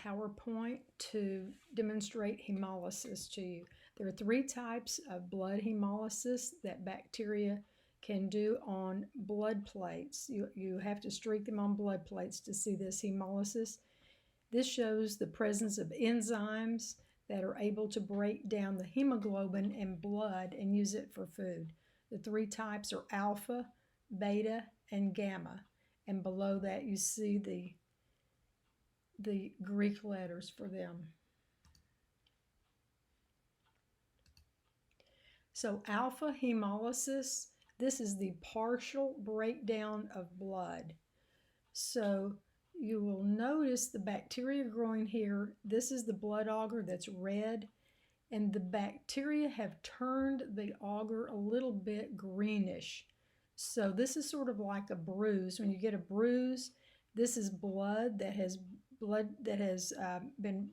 PowerPoint to demonstrate hemolysis to you. There are 3 types of blood hemolysis that bacteria can do on blood plates. You have to streak them on blood plates to see this hemolysis. This shows the presence of enzymes that are able to break down the hemoglobin in blood and use it for food. The 3 types are alpha, beta, and gamma. And below that you see the Greek letters for them. So alpha hemolysis, this is the partial breakdown of blood. So you will notice the bacteria growing here. This is the blood agar that's red, and the bacteria have turned the agar a little bit greenish. So this is sort of like a bruise. When you get a bruise, this is blood that has been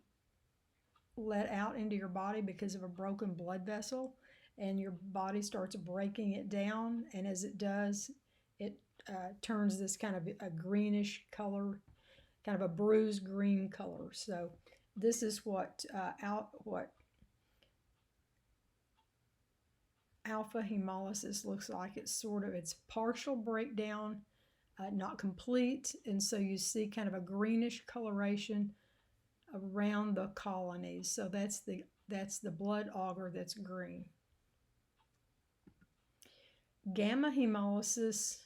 let out into your body because of a broken blood vessel, and your body starts breaking it down, and as it does, it turns this kind of a greenish color, kind of a bruised green color. So this is what alpha hemolysis looks like. It's partial breakdown, not complete, and so you see kind of a greenish coloration around the colonies. So that's the blood agar that's green. Gamma hemolysis,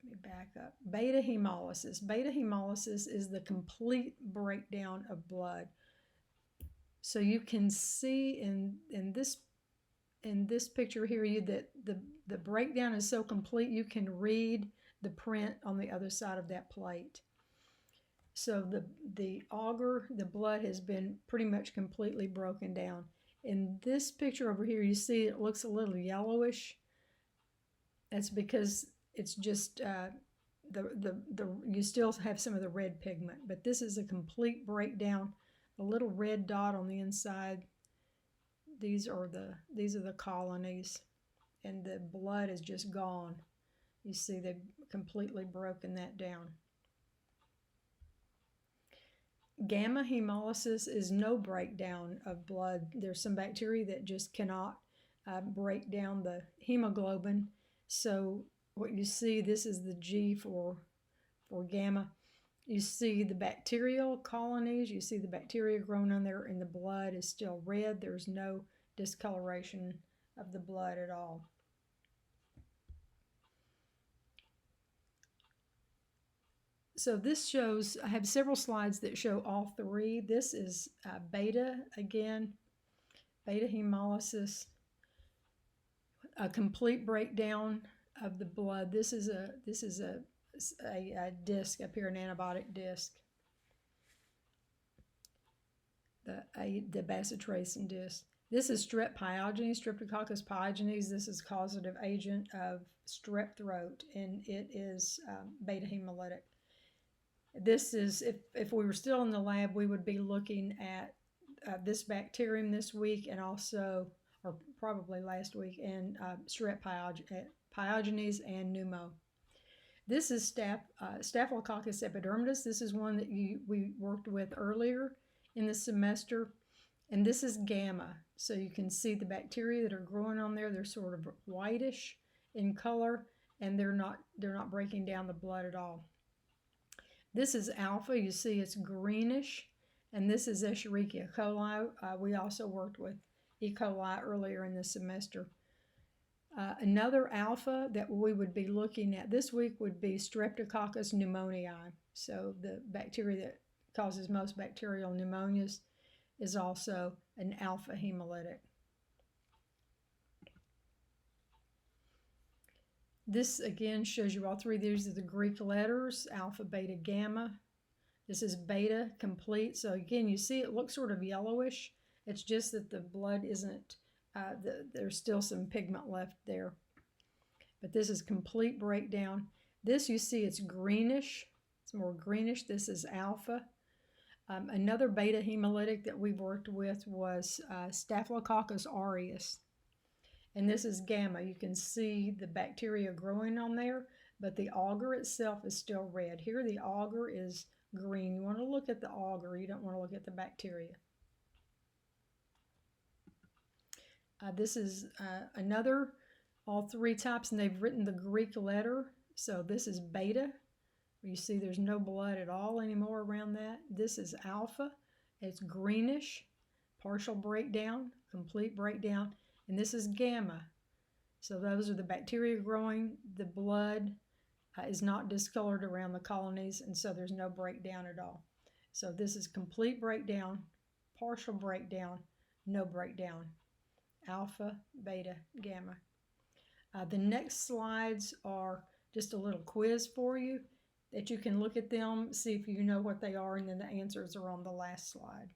let me back up. Beta hemolysis. Beta hemolysis is the complete breakdown of blood. So you can see in this picture here that the breakdown is so complete you can read the print on the other side of that plate. So the agar, the blood, has been pretty much completely broken down. In this picture over here, you see it looks a little yellowish. That's because it's just you still have some of the red pigment, but this is a complete breakdown. The little red dot on the inside, these are the colonies, and the blood is just gone. You see they've completely broken that down. Gamma hemolysis is no breakdown of blood. There's some bacteria that just cannot break down the hemoglobin. So what you see, this is the G for gamma. You see the bacterial colonies, you see the bacteria growing on there, and the blood is still red. There's no discoloration of the blood at all. So this shows, I have several slides that show all 3. This is beta again, beta hemolysis, a complete breakdown of the blood. This is a disc up here, an antibiotic disc, the bacitracin disc. This is strep pyogenes, Streptococcus pyogenes. This is causative agent of strep throat, and it is beta hemolytic. This is, if we were still in the lab, we would be looking at this bacterium this week, and also, or probably last week, and strep pyogenes and pneumo. This is Staphylococcus epidermidis. This is one that we worked with earlier in the semester, and this is gamma. So you can see the bacteria that are growing on there. They're sort of whitish in color, and they're not breaking down the blood at all. This is alpha. You see it's greenish, and this is Escherichia coli. We also worked with E. coli earlier in the semester. Another alpha that we would be looking at this week would be Streptococcus pneumoniae. So the bacteria that causes most bacterial pneumonias is also an alpha hemolytic. This again shows you all 3. These are the Greek letters, alpha, beta, gamma. This is beta complete. So again, you see it looks sort of yellowish. It's just that the blood isn't, there's still some pigment left there. But this is complete breakdown. This you see it's greenish. It's more greenish. This is alpha. Another beta hemolytic that we've worked with was Staphylococcus aureus. And this is gamma. You can see the bacteria growing on there, but the agar itself is still red. Here the agar is green. You want to look at the agar, you don't want to look at the bacteria. This is another, all three types, and they've written the Greek letter. So this is beta. You see there's no blood at all anymore around that. This is alpha. It's greenish, partial breakdown, complete breakdown. And this is gamma. So those are the bacteria growing. The blood is not discolored around the colonies, and so there's no breakdown at all. So this is complete breakdown, partial breakdown, no breakdown. Alpha, beta, gamma. The next slides are just a little quiz for you that you can look at them, see if you know what they are, and then the answers are on the last slide.